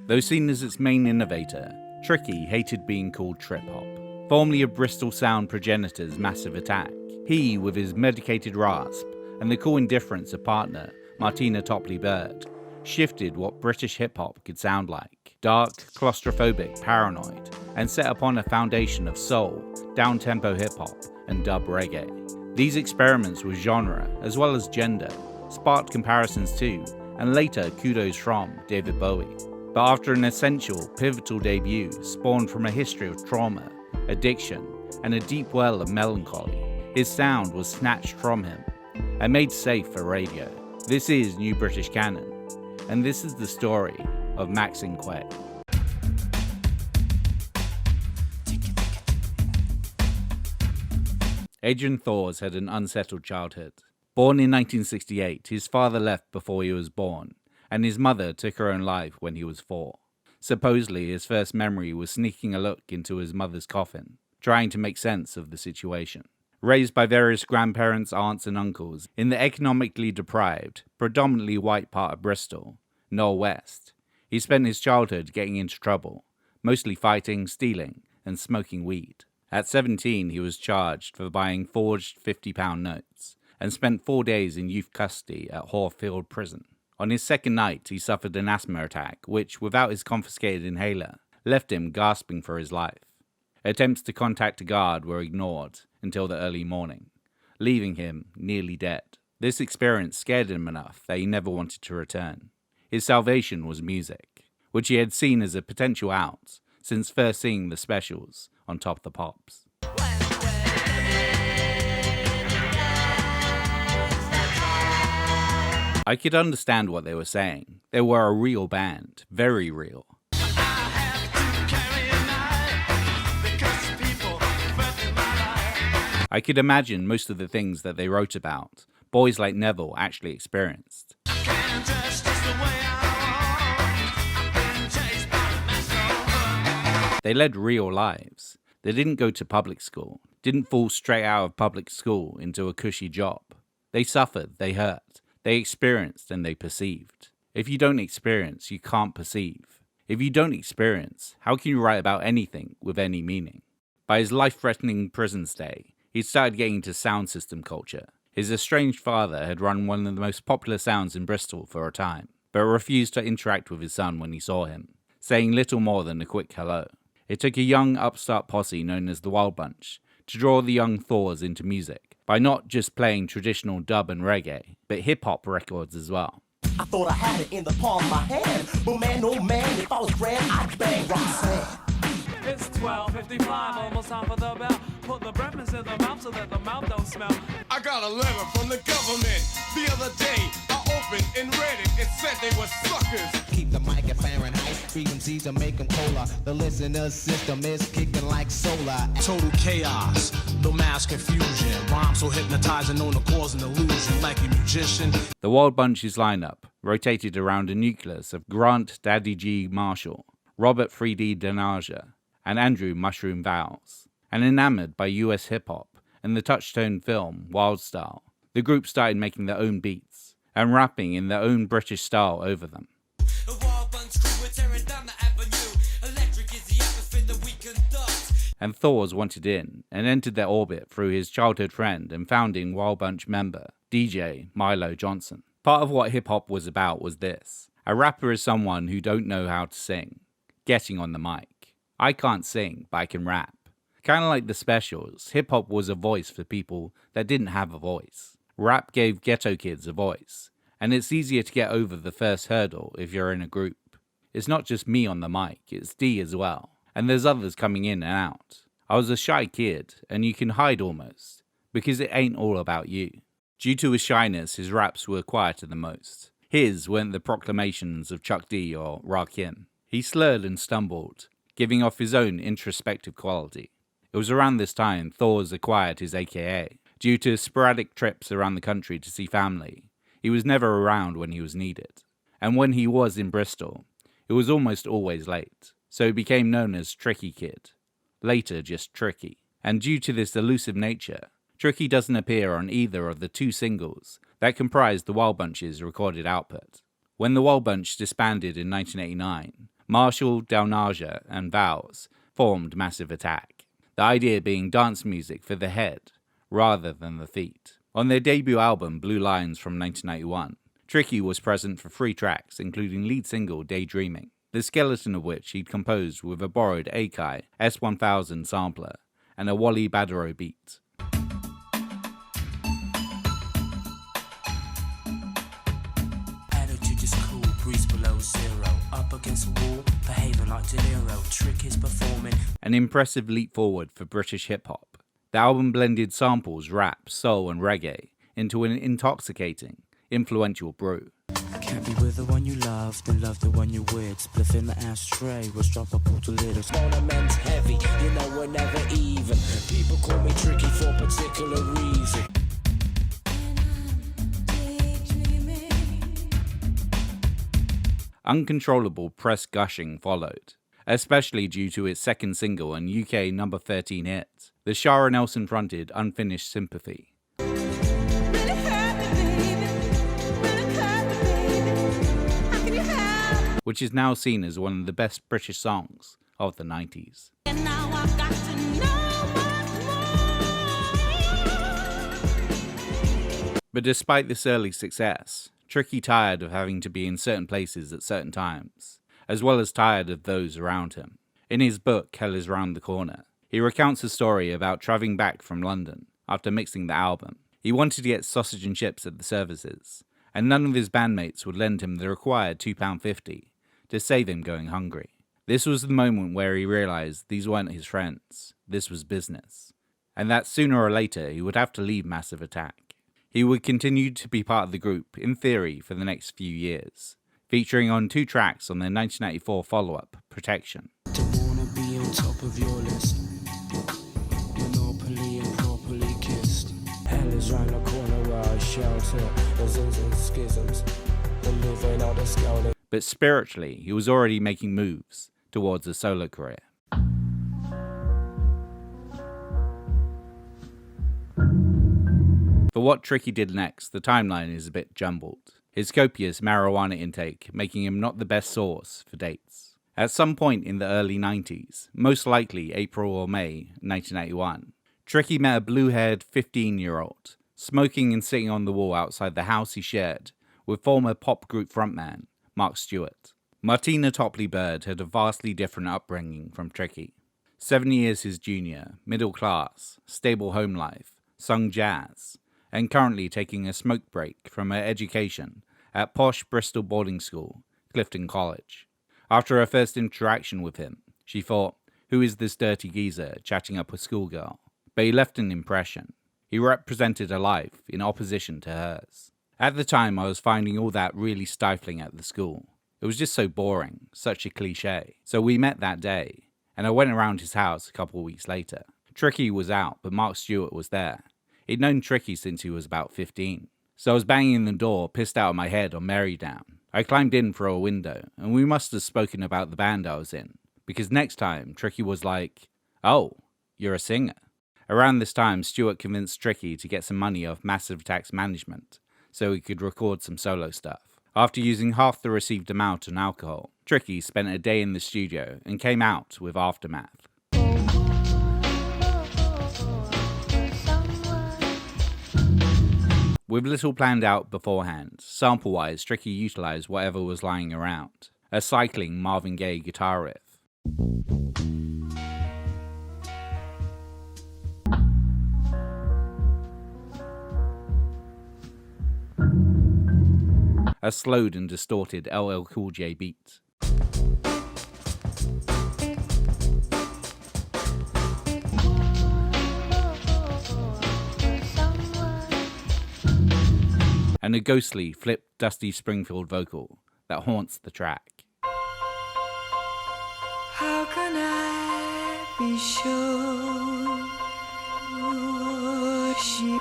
Though seen as its main innovator, Tricky hated being called trip-hop. Formerly of Bristol sound progenitors Massive Attack, he, with his medicated rasp and the cool indifference of partner Martina Topley Bird, shifted what British hip-hop could sound like. Dark, claustrophobic, paranoid, and set upon a foundation of soul, down-tempo hip-hop, and dub reggae. These experiments with genre, as well as gender, sparked comparisons to, and later kudos from, David Bowie. But after an essential, pivotal debut spawned from a history of trauma, addiction, and a deep well of melancholy, his sound was snatched from him and made safe for radio. This is New British Canon, and this is the story of Maxine Quay. Adrian Thors had an unsettled childhood. Born in 1968, his father left before he was born, and his mother took her own life when he was 4. Supposedly, his first memory was sneaking a look into his mother's coffin, trying to make sense of the situation. Raised by various grandparents, aunts and uncles in the economically deprived, predominantly white part of Bristol, Knoll West, he spent his childhood getting into trouble, mostly fighting, stealing and smoking weed. At 17, he was charged for buying forged £50 notes and spent 4 days in youth custody at Horfield Prison. On his second night, he suffered an asthma attack, which, without his confiscated inhaler, left him gasping for his life. Attempts to contact a guard were ignored until the early morning, leaving him nearly dead. This experience scared him enough that he never wanted to return. His salvation was music, which he had seen as a potential out since first seeing the specials on Top of the Pops. I could understand what they were saying. They were a real band, very real. I could imagine most of the things that they wrote about, boys like Neville actually experienced. They led real lives. They didn't go to public school, didn't fall straight out of public school into a cushy job. They suffered, they hurt, they experienced and they perceived. If you don't experience, you can't perceive. If you don't experience, how can you write about anything with any meaning? By his life-threatening prison stay, he started getting into sound system culture. His estranged father had run one of the most popular sounds in Bristol for a time, but refused to interact with his son when he saw him, saying little more than a quick hello. It took a young upstart posse known as the Wild Bunch to draw the young Thors into music, by not just playing traditional dub and reggae, but hip-hop records as well. I thought I had it in the palm of my hand, but man, oh man, if I was grand, I'd bang Roxanne. It's 12:55, almost time for the bell. Put the breakfast in the mouth so that the mouth don't smell. I got a letter from the government the other day. I opened and read it. It said they were suckers. Keep the mic at Fahrenheit, frequencies to make them colder. The listener system is kicking like solar. Total chaos, no mass confusion. Rhymes so hypnotizing, known to cause an illusion like a magician. The Wild Bunch's lineup rotated around a nucleus of Grant Daddy G. Marshall, Robert 3D Denaja, and Andrew Mushroom Vowles. And enamored by US hip-hop and the touchstone film Wild Style, the group started making their own beats and rapping in their own British style over them. And Thors wanted in and entered their orbit through his childhood friend and founding Wild Bunch member, DJ Milo Johnson. Part of what hip-hop was about was this. A rapper is someone who don't know how to sing, getting on the mic. I can't sing, but I can rap. Kind of like the specials, hip-hop was a voice for people that didn't have a voice. Rap gave ghetto kids a voice, and it's easier to get over the first hurdle if you're in a group. It's not just me on the mic, it's D as well, and there's others coming in and out. I was a shy kid, and you can hide almost, because it ain't all about you. Due to his shyness, his raps were quieter than most. His weren't the proclamations of Chuck D or Rakim. He slurred and stumbled, giving off his own introspective quality. It was around this time Thors acquired his AKA. Due to sporadic trips around the country to see family, he was never around when he was needed. And when he was in Bristol, it was almost always late. So he became known as Tricky Kid. Later just Tricky. And due to this elusive nature, Tricky doesn't appear on either of the 2 singles that comprised the Wild Bunch's recorded output. When the Wild Bunch disbanded in 1989, Marshall, Del Naja, and Vowels formed Massive Attack, the idea being dance music for the head rather than the feet. On their debut album Blue Lines from 1991, Tricky was present for 3 tracks, including lead single Daydreaming, the skeleton of which he'd composed with a borrowed Akai S1000 sampler and a Wally Badero beat. Attitude is cool, breeze below zero. Up against the wall, behaving like De Niro. Trick is performing. An impressive leap forward for British hip-hop. The album blended samples, rap, soul and reggae into an intoxicating, influential brew. Can't be with the one you love, then love the one you're with. Spliff in the ashtray, we'll drop a pull to little. Ornament heavy, you know we're never even. People call me tricky for a particular reason. Uncontrollable press gushing followed, especially due to its second single and UK number 13 hit, the Shara Nelson-fronted Unfinished Sympathy, which is now seen as one of the best British songs of the 90s. But despite this early success, Tricky tired of having to be in certain places at certain times, as well as tired of those around him. In his book, Hell is Round the Corner, he recounts a story about travelling back from London after mixing the album. He wanted to get sausage and chips at the services, and none of his bandmates would lend him the required £2.50 to save him going hungry. This was the moment where he realised these weren't his friends, this was business, and that sooner or later he would have to leave Massive Attack. He would continue to be part of the group, in theory, for the next few years, featuring on 2 tracks on their 1994 follow-up, Protection. To wanna be on top of your list. Monopoly and properly kissed. Hell is round the corner where I shelter. There's and schisms. The living on the scale. But spiritually, he was already making moves towards a solo career. For what Tricky did next, the timeline is a bit jumbled. His copious marijuana intake making him not the best source for dates. At some point in the early 90s, most likely April or May 1981, Tricky met a blue-haired 15-year-old, smoking and sitting on the wall outside the house he shared with former pop group frontman Mark Stewart. Martina Topley-Bird had a vastly different upbringing from Tricky. 7 years his junior, middle class, stable home life, sung jazz, and currently taking a smoke break from her education at posh Bristol boarding school, Clifton College. After her first interaction with him, she thought, who is this dirty geezer chatting up a schoolgirl? But he left an impression. He represented a life in opposition to hers. At the time, I was finding all that really stifling at the school. It was just so boring, such a cliche. So we met that day, and I went around his house a couple of weeks later. Tricky was out, but Mark Stewart was there. He'd known Tricky since he was about 15. So I was banging the door, pissed out of my head on Mary Down. I climbed in through a window, and we must have spoken about the band I was in, because next time, Tricky was like, "Oh, you're a singer." Around this time, Stewart convinced Tricky to get some money off Massive Attack's management, so he could record some solo stuff. After using half the received amount on alcohol, Tricky spent a day in the studio and came out with Aftermath. With little planned out beforehand, sample-wise, Tricky utilised whatever was lying around. A cycling Marvin Gaye guitar riff. A slowed and distorted LL Cool J beat. And a ghostly, flipped Dusty Springfield vocal that haunts the track. How can I be sure she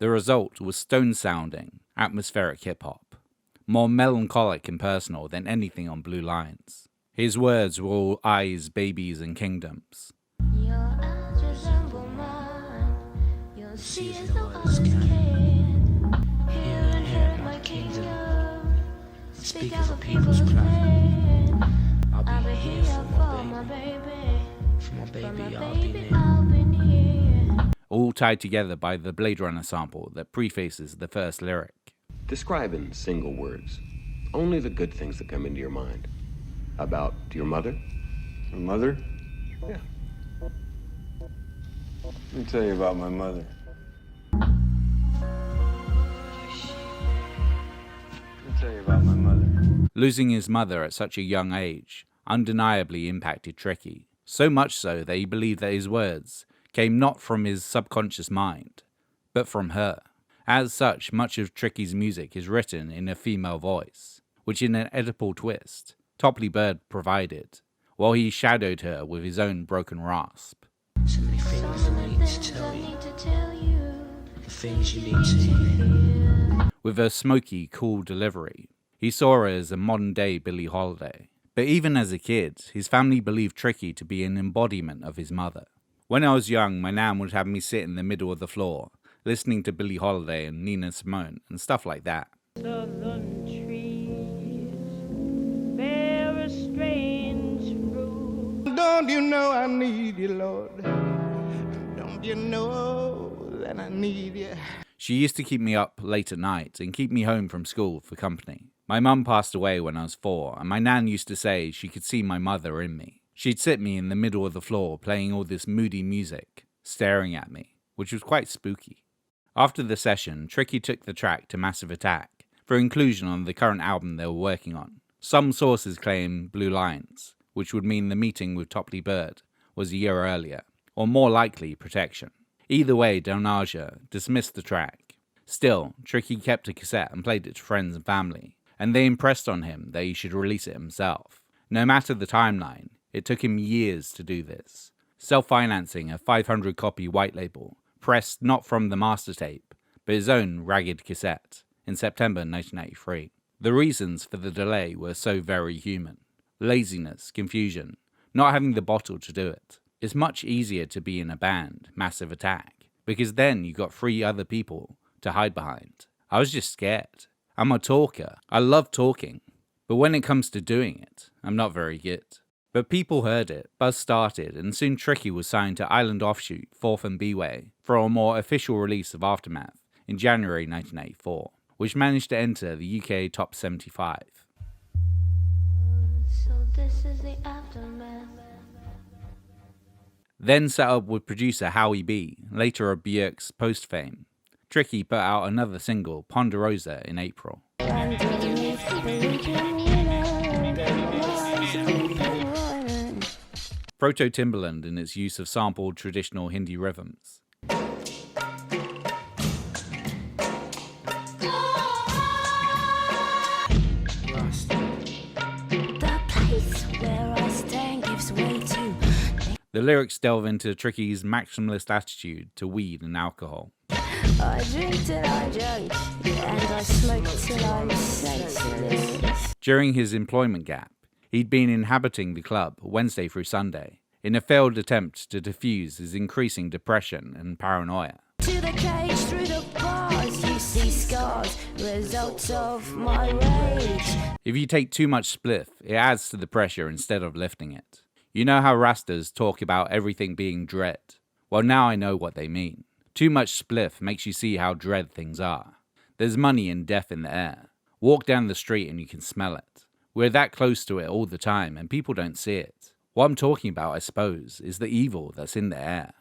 The result was stone-sounding, atmospheric hip-hop, more melancholic and personal than anything on Blue Lines. His words were all eyes, babies, and kingdoms. Your eyes resemble mine. Your See as no others can. Here inherit my kingdom. Speaking for people's plan. I'll be here for my baby. For my baby, I'll be near. All tied together by the Blade Runner sample that prefaces the first lyric. Describe in single words only the good things that come into your mind. About your mother? My mother? Yeah. Let me tell you about my mother. Let me tell you about my mother. Losing his mother at such a young age undeniably impacted Tricky, so much so that he believed that his words came not from his subconscious mind, but from her. As such, much of Tricky's music is written in a female voice, which in an Oedipal twist, Topley Bird provided, while he shadowed her with his own broken rasp. So many things I need to tell you. The things you need to hear. With her smoky, cool delivery, he saw her as a modern-day Billie Holiday. But even as a kid, his family believed Tricky to be an embodiment of his mother. When I was young, my nan would have me sit in the middle of the floor, listening to Billie Holiday and Nina Simone and stuff like that. Southern trees bear a strange fruit. Don't you know I need you, Lord? Don't you know that I need you? She used to keep me up late at night and keep me home from school for company. My mum passed away when I was 4, and my nan used to say she could see my mother in me. She'd sit me in the middle of the floor playing all this moody music, staring at me, which was quite spooky. After the session, Tricky took the track to Massive Attack for inclusion on the current album they were working on. Some sources claim Blue Lines, which would mean the meeting with Topley Bird was a year earlier, or more likely Protection. Either way, Del Naja dismissed the track. Still, Tricky kept a cassette and played it to friends and family, and they impressed on him that he should release it himself. No matter the timeline, it took him years to do this, self-financing a 500-copy white label, pressed not from the master tape, but his own ragged cassette, in September 1983. The reasons for the delay were so very human. Laziness, confusion, not having the bottle to do it. It's much easier to be in a band, Massive Attack, because then you got 3 other people to hide behind. I was just scared. I'm a talker. I love talking. But when it comes to doing it, I'm not very good. But people heard it, buzz started, and soon Tricky was signed to Island offshoot 4th and B-Way for a more official release of Aftermath in January 1984, which managed to enter the UK Top 75. So this is the aftermath. Then set up with producer Howie B, later of Björk's Post fame. Tricky put out another single, Ponderosa, in April. Proto Timbaland in its use of sampled traditional Hindi rhythms. The lyrics delve into Tricky's maximalist attitude to weed and alcohol. I drink till I'm drunk, and I smoke till I'm senseless. During his employment gap, he'd been inhabiting the club Wednesday through Sunday in a failed attempt to diffuse his increasing depression and paranoia. To the cage, through the bars, you see scars, results of my rage. If you take too much spliff, it adds to the pressure instead of lifting it. You know how Rastas talk about everything being dread? Well, now I know what they mean. Too much spliff makes you see how dread things are. There's money and death in the air. Walk down the street and you can smell it. We're that close to it all the time and people don't see it. What I'm talking about, I suppose, is the evil that's in the air.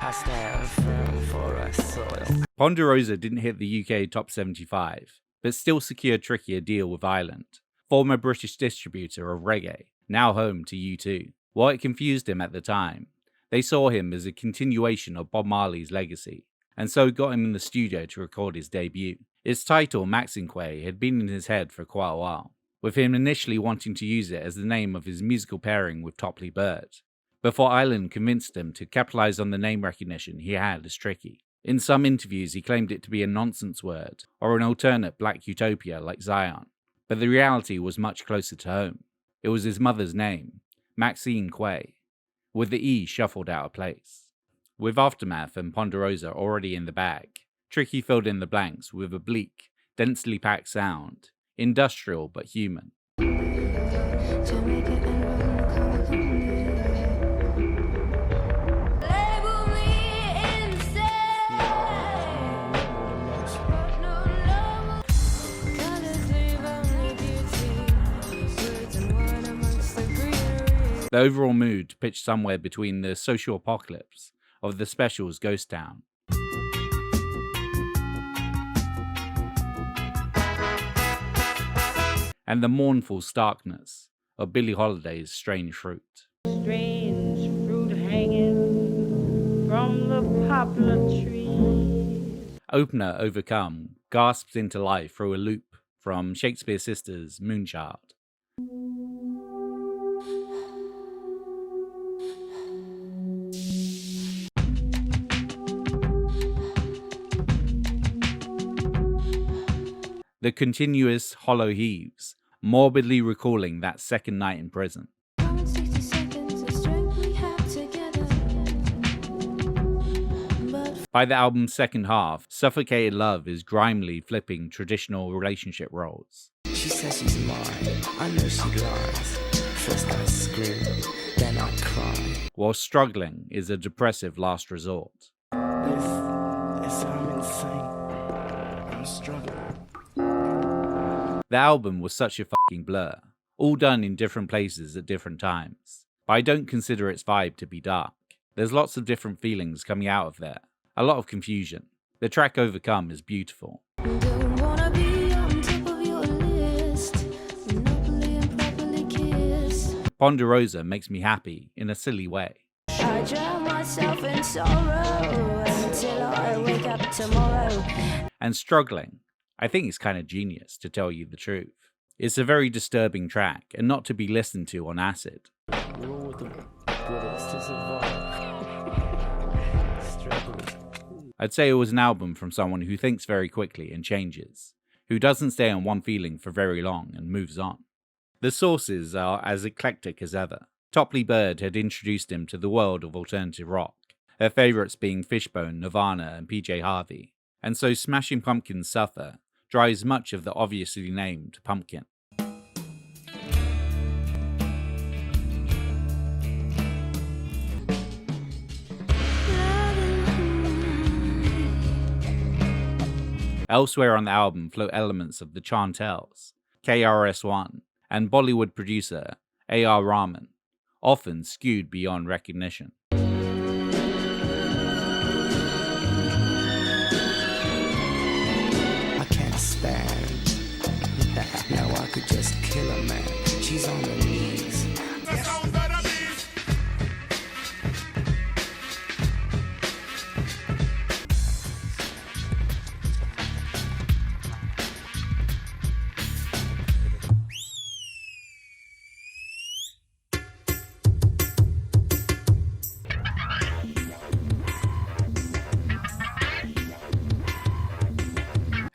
I stand firm for our soil. Ponderosa didn't hit the UK Top 75, but still secured Tricky a deal with Island, former British distributor of reggae, now home to U2. While it confused him at the time, they saw him as a continuation of Bob Marley's legacy, and so got him in the studio to record his debut. Its title, Maxinquay, had been in his head for quite a while, with him initially wanting to use it as the name of his musical pairing with Topley Bird, before Island convinced him to capitalize on the name recognition he had as Tricky. In some interviews he claimed it to be a nonsense word, or an alternate black utopia like Zion, but the reality was much closer to home. It was his mother's name, Maxine Quay, with the E shuffled out of place. With Aftermath and Ponderosa already in the bag, Tricky filled in the blanks with a bleak, densely packed sound, industrial but human. The overall mood pitched somewhere between the social apocalypse of the Specials' Ghost Town and the mournful starkness of Billie Holiday's Strange Fruit. Strange fruit hanging from the poplar tree. Opener Overcome gasps into life through a loop from Shakespeare Sisters' Moonchild. The continuous hollow heaves, morbidly recalling that second night in prison. By the album's second half, Suffocated Love is grimly flipping traditional relationship roles. She says she's mine, I know she lies. First I scream, then I cry. While Struggling is a depressive last resort. Yes, I'm insane. I'm struggling. The album was such a fucking blur, all done in different places at different times. But I don't consider its vibe to be dark. There's lots of different feelings coming out of there, a lot of confusion. The track Overcome is beautiful. Ponderosa makes me happy in a silly way. I drown myself in sorrow until I wake up tomorrow. And Struggling, I think it's kind of genius, to tell you the truth. It's a very disturbing track and not to be listened to on acid. I'd say it was an album from someone who thinks very quickly and changes, who doesn't stay on one feeling for very long and moves on. The sources are as eclectic as ever. Topley Bird had introduced him to the world of alternative rock, her favourites being Fishbone, Nirvana and PJ Harvey, and so Smashing Pumpkins' Suffer drives much of the obviously named Pumpkin. Elsewhere on the album float elements of the Chantels, KRS-One, and Bollywood producer A.R. Rahman, often skewed beyond recognition. I can't stand. Now I could just kill a man. She's on her knees.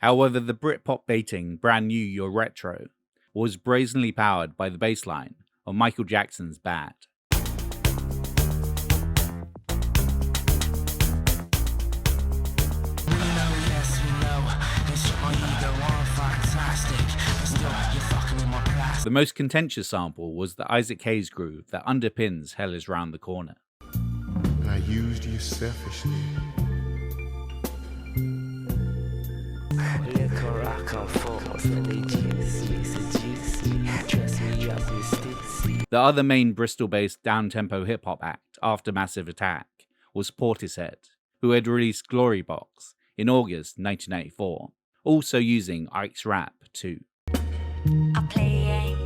However, the Britpop baiting Brand New Your Retro was brazenly powered by the bass line of Michael Jackson's Bad. The most contentious sample was the Isaac Hayes groove that underpins Hell Is Round the Corner. And I used you selfishly. The other main Bristol-based down-tempo hip-hop act after Massive Attack was Portishead, who had released Glory Box in August 1984, also using Ike's rap too. Playing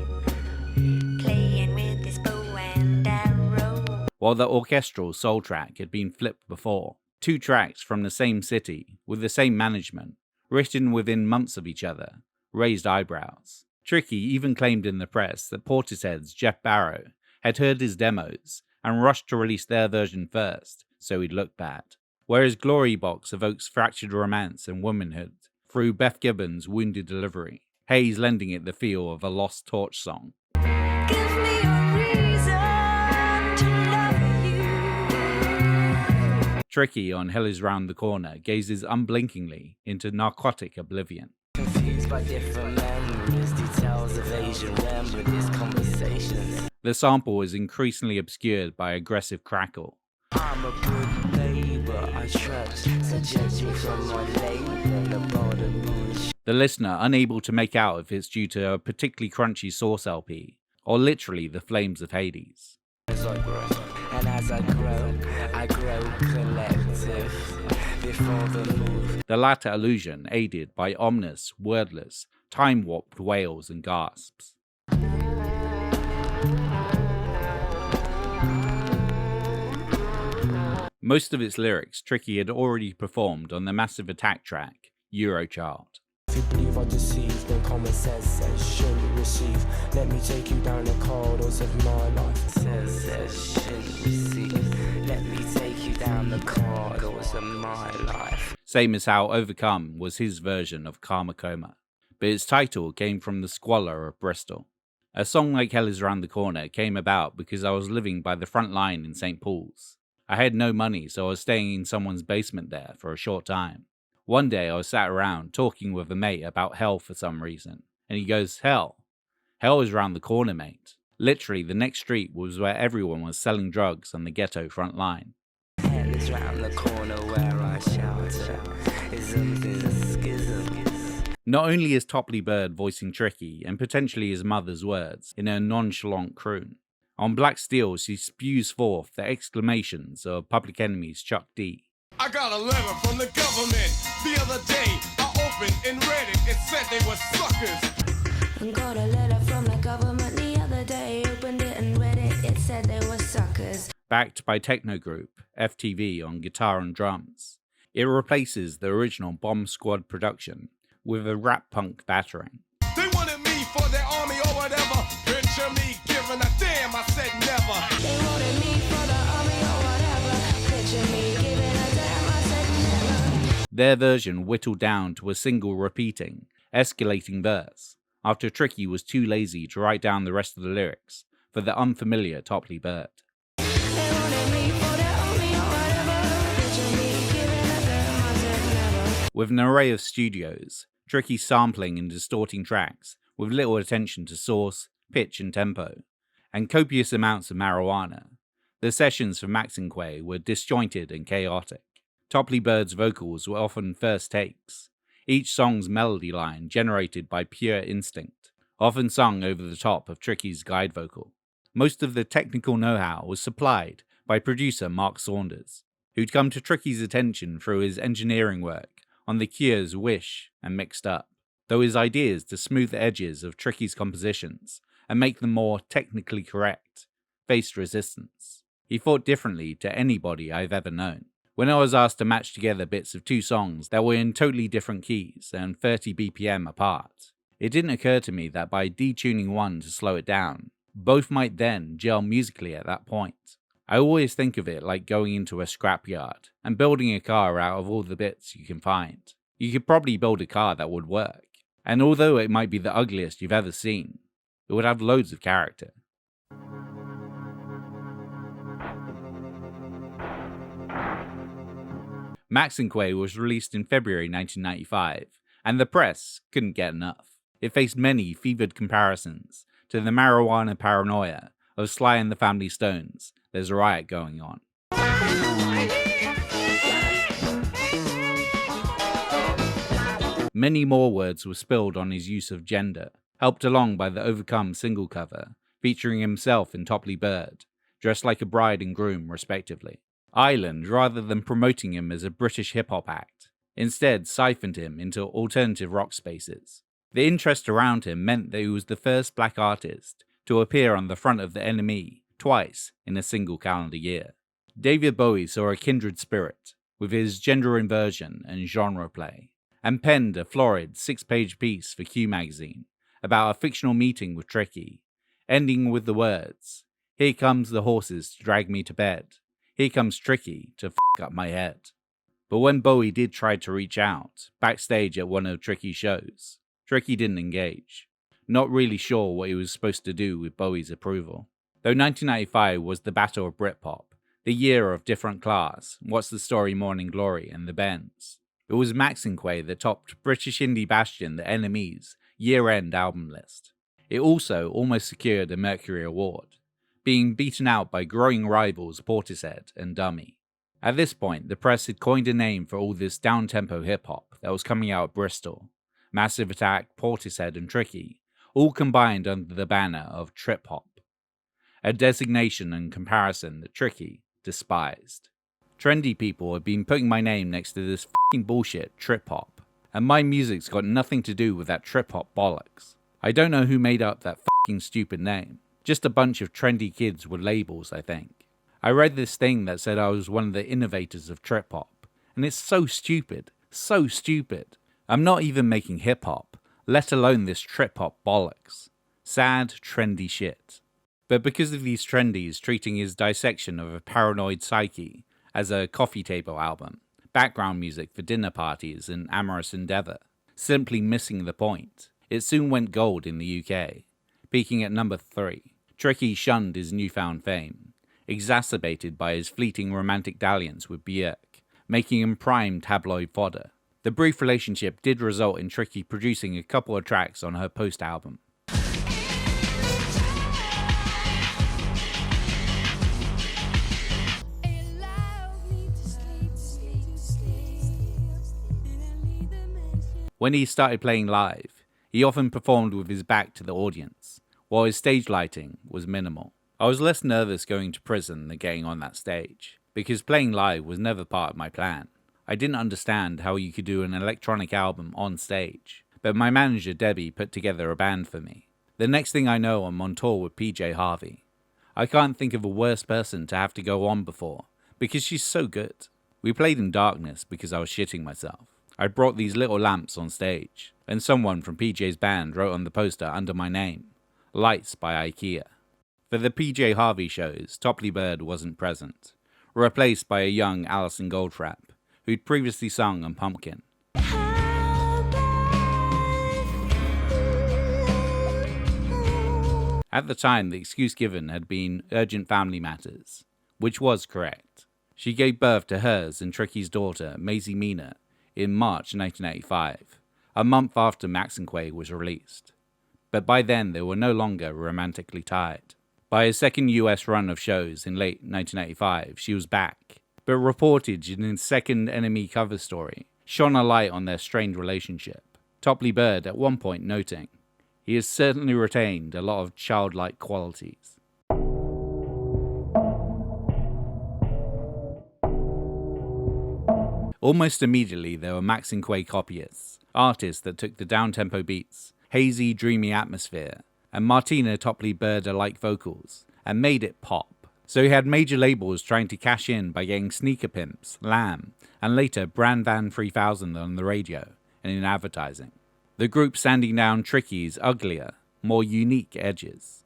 with this bow and arrow. While the orchestral soul track had been flipped before, 2 tracks from the same city with the same management, written within months of each other, raised eyebrows. Tricky even claimed in the press that Portishead's Jeff Barrow had heard his demos and rushed to release their version first, so he'd look bad. Whereas Glory Box evokes fractured romance and womanhood through Beth Gibbons' wounded delivery, Hayes lending it the feel of a Lost Torch song. Give me a reason to love you. Tricky on Hell Is Round the Corner gazes unblinkingly into narcotic oblivion. Confused by different memories, details of Asian remedies, conversations. The sample is increasingly obscured by aggressive crackle. I'm a good neighbor, I trust, so judge me from my label, about the bush. The listener unable to make out if it's due to a particularly crunchy Source LP, or literally the flames of Hades. As I grow, and as I grow collective, before the move. The latter illusion aided by ominous, wordless, time-warped wails and gasps. Most of its lyrics Tricky had already performed on the Massive Attack track, Eurochild. If you believe I deceive, then common sense says shouldn't receive. Let me take you down the corridors of my life. Says shouldn't receive. Let me take you down the corridors of my life. Same as how Overcome was his version of Karma Coma, but its title came from the squalor of Bristol. A song like Hell Is Round the Corner came about because I was living by the front line in St. Paul's. I had no money, so I was staying in someone's basement there for a short time. One day I was sat around talking with a mate about hell for some reason, and he goes, Hell is round the corner, mate. Literally, the next street was where everyone was selling drugs on the ghetto front line. Hell is round the corner where I shelter. Isms is a schism. Not only is Topley Bird voicing Tricky and potentially his mother's words in a nonchalant croon, on Black Steel she spews forth the exclamations of Public Enemy's Chuck D. I got a letter from the government the other day. I opened and read it. It said they were suckers. Got a letter from the government the other day. Opened it and read it. It said they were suckers. Backed by techno group FTV on guitar and drums, it replaces the original Bomb Squad production with a rap punk battering. They wanted me for their army or whatever. Picture me giving a damn. I said never. They wanted me for the army or whatever. Picture me giving a damn. I said never. Their version whittled down to a single repeating, escalating verse, after Tricky was too lazy to write down the rest of the lyrics for the unfamiliar Topley Bird. They wanted me for the army or whatever. Picture me giving a damn. I said never. With an array of studios, Tricky sampling and distorting tracks with little attention to source, pitch and tempo, and copious amounts of marijuana, the sessions for Maxinquaye were disjointed and chaotic. Topley Bird's vocals were often first takes, each song's melody line generated by pure instinct, often sung over the top of Tricky's guide vocal. Most of the technical know-how was supplied by producer Mark Saunders, who'd come to Tricky's attention through his engineering work on The Cure's Wish and Mixed Up, though his ideas to smooth the edges of Tricky's compositions and make them more technically correct faced resistance. He thought differently to anybody I've ever known. When I was asked to match together bits of two songs that were in totally different keys and 30 BPM apart, it didn't occur to me that by detuning one to slow it down, both might then gel musically at that point. I always think of it like going into a scrapyard and building a car out of all the bits you can find. You could probably build a car that would work, and although it might be the ugliest you've ever seen, it would have loads of character. Maxinquaye was released in February 1995, and the press couldn't get enough. It faced many fevered comparisons to the marijuana paranoia of Sly and the Family Stones. There's a riot going on. Many more words were spilled on his use of gender, helped along by the Overcome single cover, featuring himself and Topley Bird, dressed like a bride and groom respectively. Island, rather than promoting him as a British hip-hop act, instead siphoned him into alternative rock spaces. The interest around him meant that he was the first black artist to appear on the front of the NME twice in a single calendar year. David Bowie saw a kindred spirit with his gender inversion and genre play, and penned a florid 6-page piece for Q magazine about a fictional meeting with Tricky, ending with the words, "Here comes the horses to drag me to bed. Here comes Tricky to f*** up my head." But when Bowie did try to reach out, backstage at one of Tricky's shows, Tricky didn't engage, not really sure what he was supposed to do with Bowie's approval. Though 1995 was the battle of Britpop, The Year of Different Class, What's the Story, Morning Glory, and The Bends. It was Maxinquaye that topped British indie bastion The NME's year-end album list. It also almost secured a Mercury Award, being beaten out by growing rivals Portishead and Dummy. At this point, the press had coined a name for all this down-tempo hip-hop that was coming out of Bristol. Massive Attack, Portishead, and Tricky, all combined under the banner of trip-hop, a designation and comparison that Tricky despised. Trendy people have been putting my name next to this f***ing bullshit trip-hop, and my music's got nothing to do with that trip-hop bollocks. I don't know who made up that f***ing stupid name. Just a bunch of trendy kids with labels, I think. I read this thing that said I was one of the innovators of trip-hop, and it's so stupid, so stupid. I'm not even making hip-hop, let alone this trip-hop bollocks. Sad, trendy shit. But because of these trendies treating his dissection of a paranoid psyche as a coffee table album, background music for dinner parties and amorous endeavour, simply missing the point, it soon went gold in the UK, peaking at number 3. Tricky shunned his newfound fame, exacerbated by his fleeting romantic dalliance with Björk, making him prime tabloid fodder. The brief relationship did result in Tricky producing a couple of tracks on her post-album. When he started playing live, he often performed with his back to the audience, while his stage lighting was minimal. I was less nervous going to prison than getting on that stage, because playing live was never part of my plan. I didn't understand how you could do an electronic album on stage, but my manager Debbie put together a band for me. The next thing I know, I'm on tour with PJ Harvey. I can't think of a worse person to have to go on before, because she's so good. We played in darkness because I was shitting myself. I brought these little lamps on stage, and someone from PJ's band wrote on the poster under my name, Lights by IKEA. For the PJ Harvey shows, Topley Bird wasn't present, replaced by a young Alison Goldfrapp, who'd previously sung on Pumpkin. At the time, the excuse given had been urgent family matters, which was correct. She gave birth to hers and Tricky's daughter, Maisie Mina, in March 1985, a month after Maxinquaye was released. But by then they were no longer romantically tied. By his second US run of shows in late 1985, she was back, but reported in his second NME cover story shone a light on their strained relationship. Topley Bird at one point noting, "He has certainly retained a lot of childlike qualities." Almost immediately there were Maxinquaye copyists, artists that took the down-tempo beats, hazy, dreamy atmosphere, and Martina Topley Bird-alike vocals, and made it pop. So he had major labels trying to cash in by getting Sneaker Pimps, Lamb, and later Brand Van 3000 on the radio and in advertising. The group sanding down Tricky's uglier, more unique edges.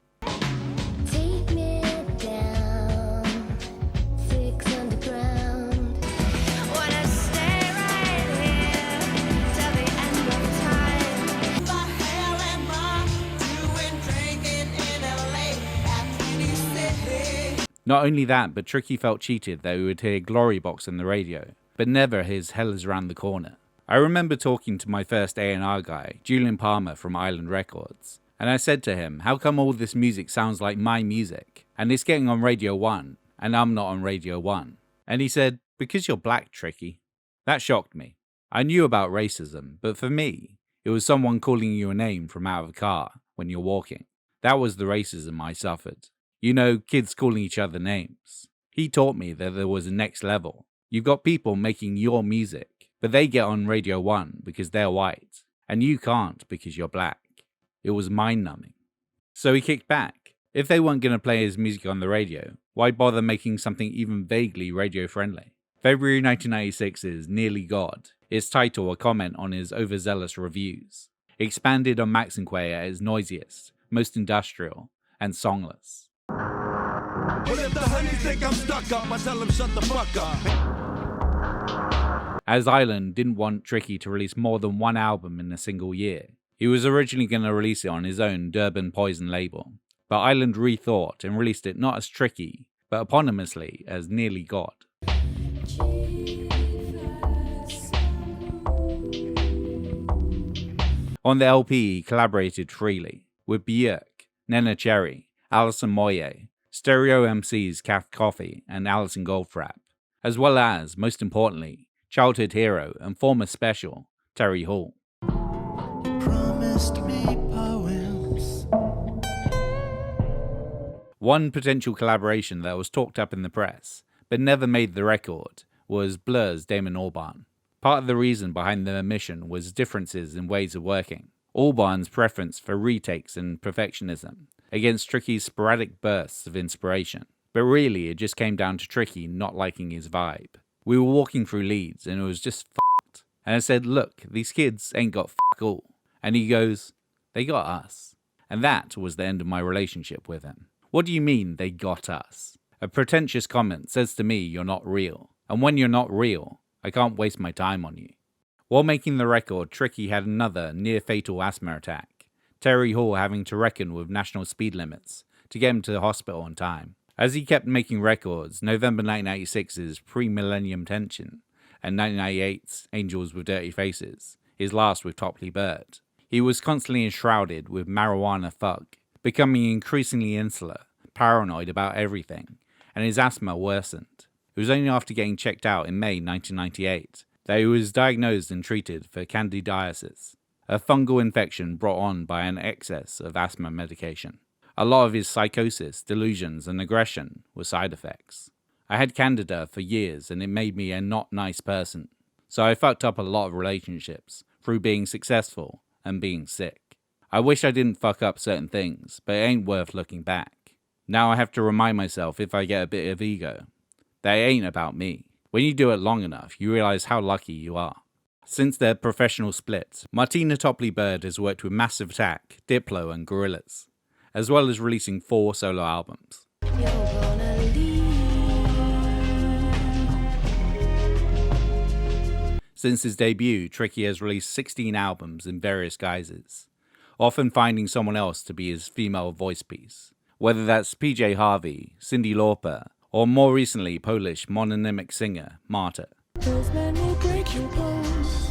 Not only that, but Tricky felt cheated that he would hear Glory Box on the radio, but never his Hell Is Round the Corner. I remember talking to my first A&R guy, Julian Palmer from Island Records, and I said to him, how come all this music sounds like my music, and it's getting on Radio 1, and I'm not on Radio 1? And he said, because you're black, Tricky. That shocked me. I knew about racism, but for me, it was someone calling you a name from out of a car when you're walking. That was the racism I suffered. You know, kids calling each other names. He taught me that there was a next level. You've got people making your music, but they get on Radio 1 because they're white, and you can't because you're black. It was mind-numbing. So he kicked back. If they weren't going to play his music on the radio, why bother making something even vaguely radio-friendly? February 1996's Nearly God, its title a comment on his overzealous reviews, expanded on Maxinquaye at his noisiest, most industrial, and songless. Well, if the honeys think I'm stuck up, I tell them shut the fuck up. As Island didn't want Tricky to release more than one album in a single year, he was originally going to release it on his own Durban Poison label, but Island rethought and released it not as Tricky, but eponymously as Nearly God. On the LP, he collaborated freely with Björk, Nena Cherry, Alison Moyet, Stereo MCs Kath Coffey and Alison Goldfrapp, as well as, most importantly, childhood hero and former special, Terry Hall. Promised me poems. One potential collaboration that was talked up in the press, but never made the record, was Blur's Damon Albarn. Part of the reason behind the omission was differences in ways of working. Albarn's preference for retakes and perfectionism, against Tricky's sporadic bursts of inspiration. But really, it just came down to Tricky not liking his vibe. We were walking through Leeds and it was just f***ed. And I said, look, these kids ain't got f*** all. And he goes, they got us. And that was the end of my relationship with him. What do you mean, they got us? A pretentious comment says to me you're not real. And when you're not real, I can't waste my time on you. While making the record, Tricky had another near-fatal asthma attack, Terry Hall having to reckon with national speed limits to get him to the hospital on time. As he kept making records, November 1996's Pre-Millennium Tension and 1998's Angels with Dirty Faces, his last with Topley Bird, he was constantly enshrouded with marijuana thug, becoming increasingly insular, paranoid about everything, and his asthma worsened. It was only after getting checked out in May 1998 that he was diagnosed and treated for candidiasis, a fungal infection brought on by an excess of asthma medication. A lot of his psychosis, delusions, and aggression were side effects. I had candida for years and it made me a not nice person, so I fucked up a lot of relationships through being successful and being sick. I wish I didn't fuck up certain things, but it ain't worth looking back. Now I have to remind myself, if I get a bit of ego, that it ain't about me. When you do it long enough, you realize how lucky you are. Since their professional split, Martina Topley Bird has worked with Massive Attack, Diplo and Gorillaz, as well as releasing 4 solo albums. Since his debut, Tricky has released 16 albums in various guises, often finding someone else to be his female voice piece, whether that's PJ Harvey, Cyndi Lauper, or more recently Polish mononymic singer Marta. Those men will break your bones.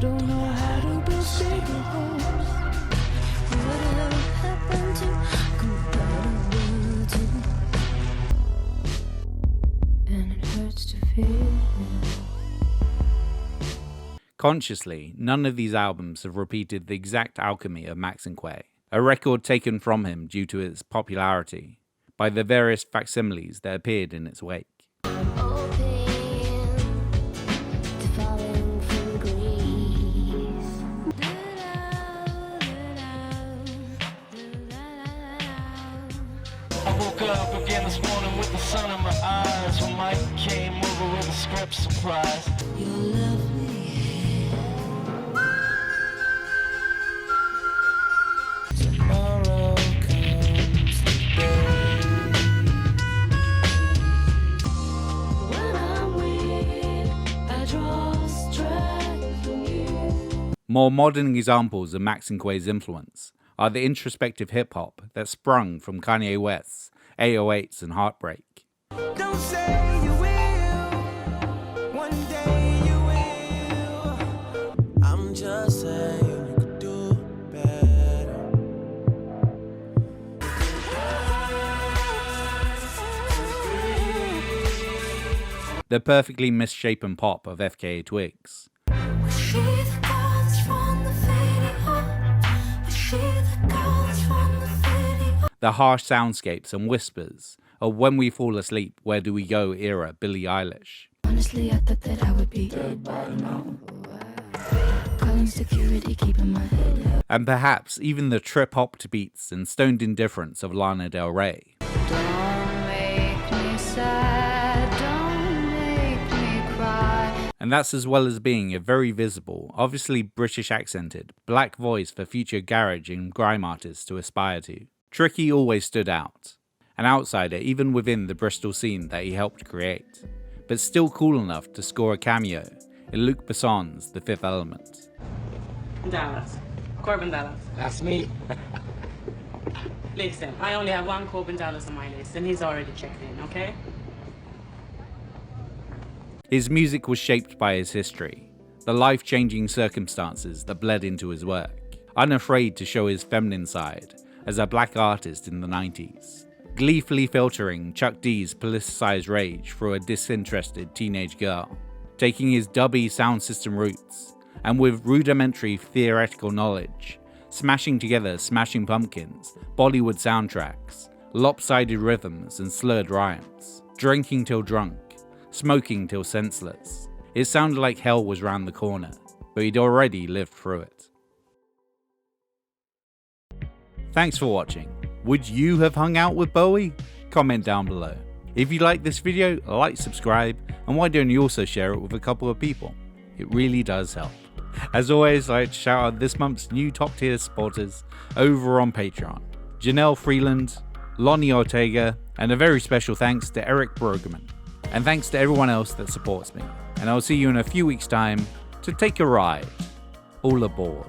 Don't know how to build stable homes. Whatever happened to and it hurts to feel. Consciously, none of these albums have repeated the exact alchemy of Maxinquaye, a record taken from him due to its popularity by the various facsimiles that appeared in its wake. I woke up again this morning with the sun in my eyes when Mike came over with a script surprise. You love me. Tomorrow comes today. When I'm weak, I draw strength from you. More modern examples of Maxinquaye's influence are the introspective hip-hop that sprung from Kanye West's 808s and Heartbreak. Don't say you will. One day you will. I'm just saying you could do better. The perfectly misshapen pop of FKA Twigs. The harsh soundscapes and whispers of When We Fall Asleep, Where Do We Go era Billie Eilish. Honestly, I thought that I would be dead by now. Calling security, keeping my head up. And perhaps even the trip-hop to beats and stoned indifference of Lana Del Rey. Don't make me sad, don't make me cry. And that's as well as being a very visible, obviously British accented, black voice for future garage and grime artists to aspire to. Tricky always stood out, an outsider even within the Bristol scene that he helped create, but still cool enough to score a cameo in Luc Besson's The Fifth Element. Dallas. Corbin Dallas. That's me. Listen, I only have one Corbin Dallas on my list, and he's already checked in, okay? His music was shaped by his history, the life-changing circumstances that bled into his work, unafraid to show his feminine side as a black artist in the 90s, gleefully filtering Chuck D's politicized rage through a disinterested teenage girl, taking his dubby sound system roots, and with rudimentary theoretical knowledge, smashing together Smashing Pumpkins, Bollywood soundtracks, lopsided rhythms and slurred rhymes, drinking till drunk, smoking till senseless. It sounded like hell was round the corner, but he'd already lived through it. Thanks for watching. Would you have hung out with Bowie? Comment down below. If you like this video, like, subscribe, and why don't you also share it with a couple of people? It really does help. As always, I'd like to shout out this month's new top tier supporters over on Patreon: Janelle Freeland, Lonnie Ortega, and a very special thanks to Eric Brogerman. And thanks to everyone else that supports me. And I'll see you in a few weeks' time to take a ride. All aboard.